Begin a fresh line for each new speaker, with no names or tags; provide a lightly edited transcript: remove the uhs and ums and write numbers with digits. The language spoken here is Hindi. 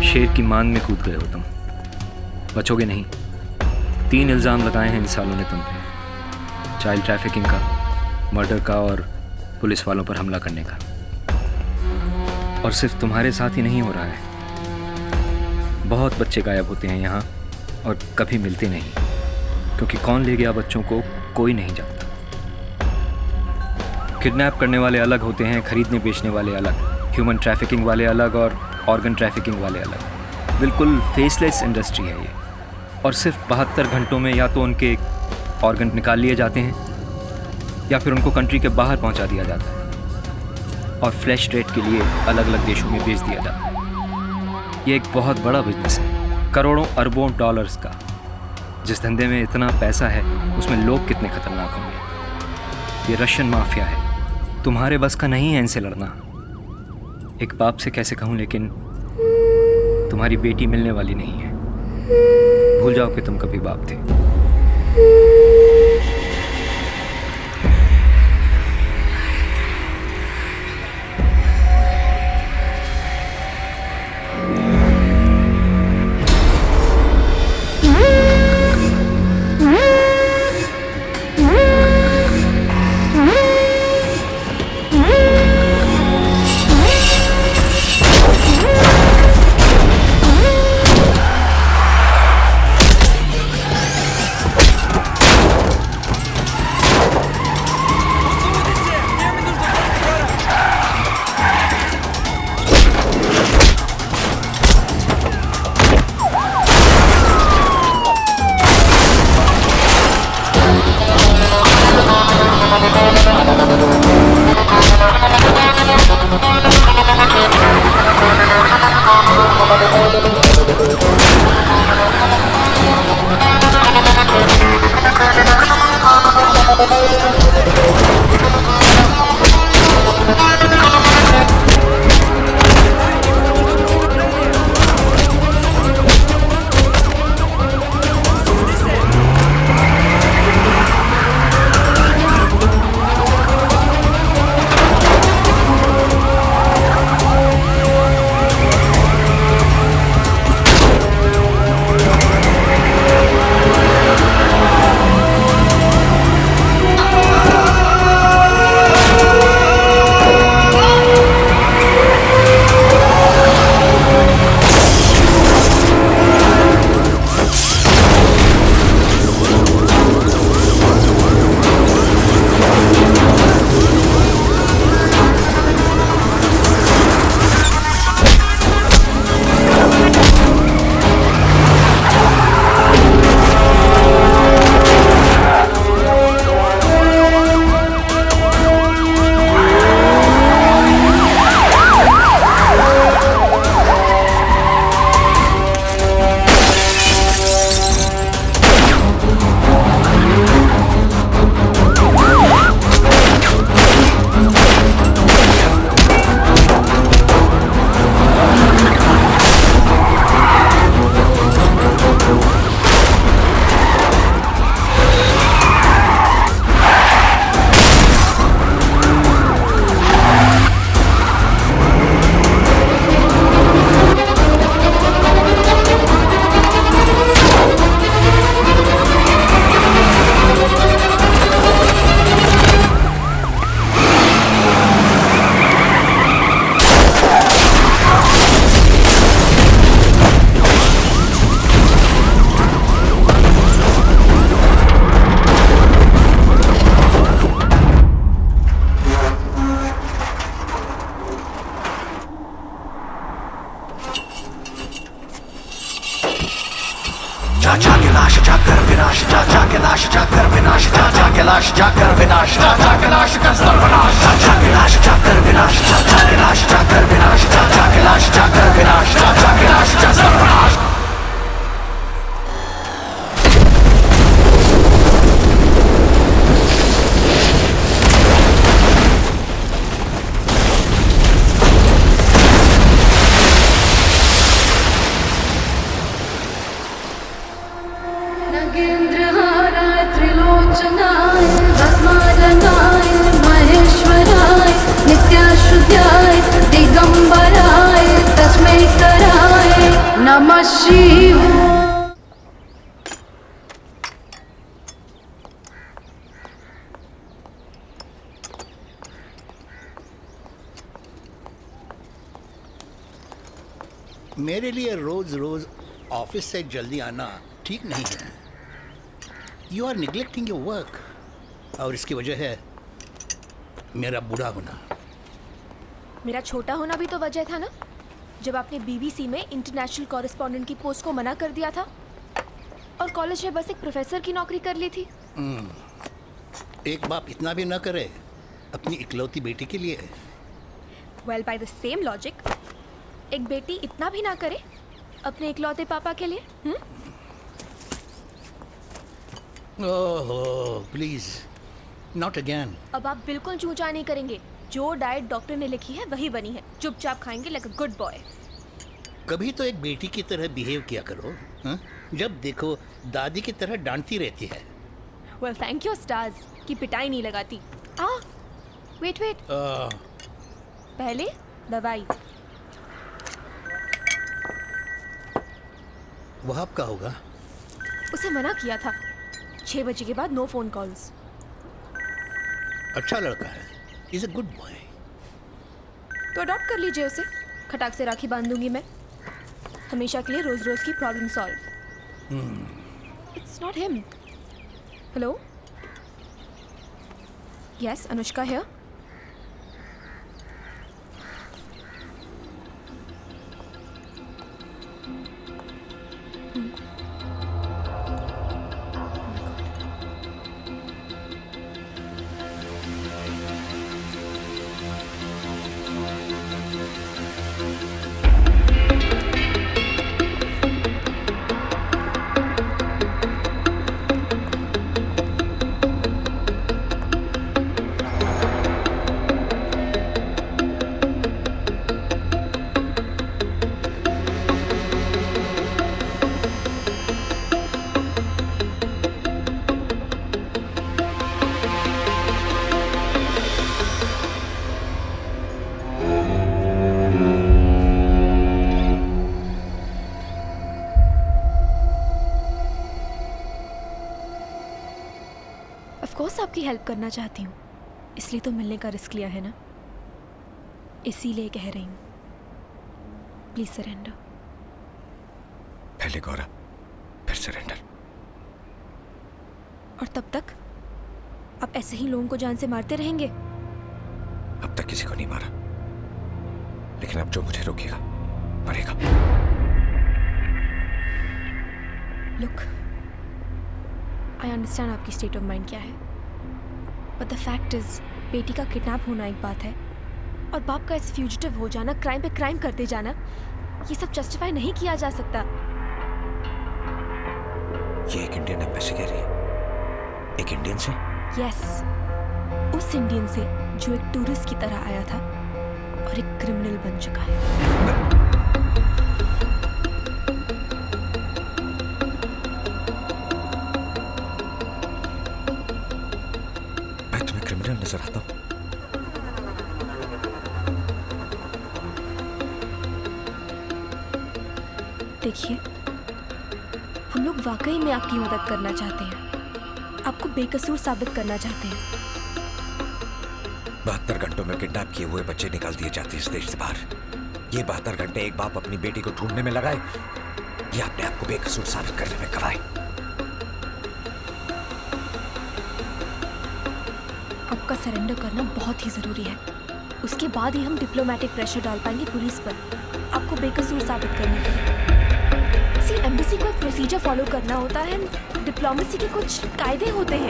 शेर की मान में कूद गए हो तुम, बचोगे नहीं। 3 इल्ज़ाम लगाए हैं इन सालों ने तुम पे, चाइल्ड ट्रैफिकिंग का, मर्डर का और पुलिस वालों पर हमला करने का। और सिर्फ तुम्हारे साथ ही नहीं हो रहा है, बहुत बच्चे गायब होते हैं यहाँ और कभी मिलते नहीं, क्योंकि कौन ले गया बच्चों को कोई नहीं जानता। किडनैप करने वाले अलग होते हैं, खरीदने बेचने वाले अलग, ह्यूमन ट्रैफिकिंग वाले अलग और ऑर्गन ट्रैफिकिंग वाले अलग। बिल्कुल फेसलेस इंडस्ट्री है ये। और सिर्फ 72 घंटों में या तो उनके ऑर्गन निकाल लिए जाते हैं या फिर उनको कंट्री के बाहर पहुंचा दिया जाता है और फ्लैश ट्रेड के लिए अलग अलग देशों में बेच दिया जाता है। ये एक बहुत बड़ा बिजनेस है, करोड़ों अरबों डॉलर्स का। जिस धंधे में इतना पैसा है उसमें लोग कितने खतरनाक होंगे। ये रशियन माफिया है, तुम्हारे बस का नहीं है इनसे लड़ना। एक बाप से कैसे कहूँ, लेकिन तुम्हारी बेटी मिलने वाली नहीं है। भूल जाओ कि तुम कभी बाप थे।
चाचा के लाश जाकर विनाश, चाचा के लाश जाकर विनाश, चाचा के लाश जाकर विनाश, चाचा के लाश का सर्वनाश, चाचा के लाश जाकर विनाश, चाचा के लाश जाकर विनाश, चाचा के लाश जाकर विनाश, चाचा के लाश का सर्वनाश।
नगेन्द्रहाराय त्रिलोचनाय भस्मारणाय महेश्वराय नित्याशुद्धाय दिगंबराय तस्मै कराय नमः शिवाय।
मेरे लिए रोज रोज ऑफिस से जल्दी आना ठीक नहीं है। You are neglecting your work, और इसकी वजह है मेरा बूढ़ा होना।
मेरा छोटा होना भी तो वजह था ना, जब आपने बीबीसी में इंटरनेशनल कॉरेस्पॉन्डेंट की पोस्ट को मना कर दिया था और कॉलेज में बस एक प्रोफेसर की नौकरी कर ली थी।
एक बाप इतना भी ना करे अपनी इकलौती बेटी के लिए।
Well, by the same logic, एक बेटी इतना भी ना करे अपने इकलौते पापा के लिए।
ओहो प्लीज, नॉट अगेन।
अब आप बिल्कुल चूचा नहीं करेंगे। जो डाइट डॉक्टर ने लिखी है वही बनी है। चुपचाप खाएंगे लाइक अ गुड बॉय।
कभी तो एक बेटी की तरह बिहेव किया करो, हाँ? जब देखो दादी की तरह डांटती रहती है।
वेल, थैंक यू स्टार्स की पिटाई नहीं लगाती। वेट पहले दवाई।
वो आपका होगा।
उसे मना किया था 6 बजे के बाद नो फोन कॉल्स।
अच्छा लड़का है, इज अ गुड बॉय।
तो अडॉप्ट कर लीजिए उसे। खटाक से राखी बांध दूंगी मैं, हमेशा के लिए रोज रोज की problem solve. It's not him. Hello, yes, Anushka here. Course आपकी हेल्प करना चाहती हूँ, इसलिए तो मिलने का रिस्क लिया है ना, इसीलिए कह रही हूँ प्लीज सरेंडर।
पहले गौरव, फिर सरेंडर।
और तब तक आप ऐसे ही लोगों को जान से मारते रहेंगे?
अब तक किसी को नहीं मारा, लेकिन अब जो मुझे रोकेगा मरेगा।
लुक, आई अंडरस्टैंड आपकी स्टेट ऑफ माइंड क्या है, बट द फैक्ट इज बेटी का किडनैप होना एक बात है, और बाप का ऐसे फ्यूजिटिव हो जाना, क्राइम पे क्राइम करते जाना, ये सब जस्टिफाई नहीं किया जा सकता।
ये एक इंडियन एम्बेसी कह रही है, एक इंडियन से?
यस, उस इंडियन से जो एक टूरिस्ट की तरह आया था और एक क्रिमिनल बन चुका है।
मैं तुम्हें क्रिमिनल नजर आता हूं?
देखिए, हम लोग वाकई में आपकी मदद करना चाहते हैं, आपको बेकसूर साबित करना चाहते हैं।
72 घंटों में किडनैप किए हुए बच्चे निकाल दिए जाते हैं इस देश से बाहर। ये 72 घंटे एक बाप अपनी बेटी को ढूंढने में लगाए, ये अपने आप को बेकसूर साबित करने में गवाए।
आपका सरेंडर करना बहुत ही जरूरी है, उसके बाद ही हम डिप्लोमेटिक प्रेशर डाल पाएंगे पुलिस पर आपको बेकसूर साबित करने के लिए। एम्बेसी को एक प्रोसीजर फॉलो करना होता है, डिप्लोमेसी के कुछ कायदे होते हैं।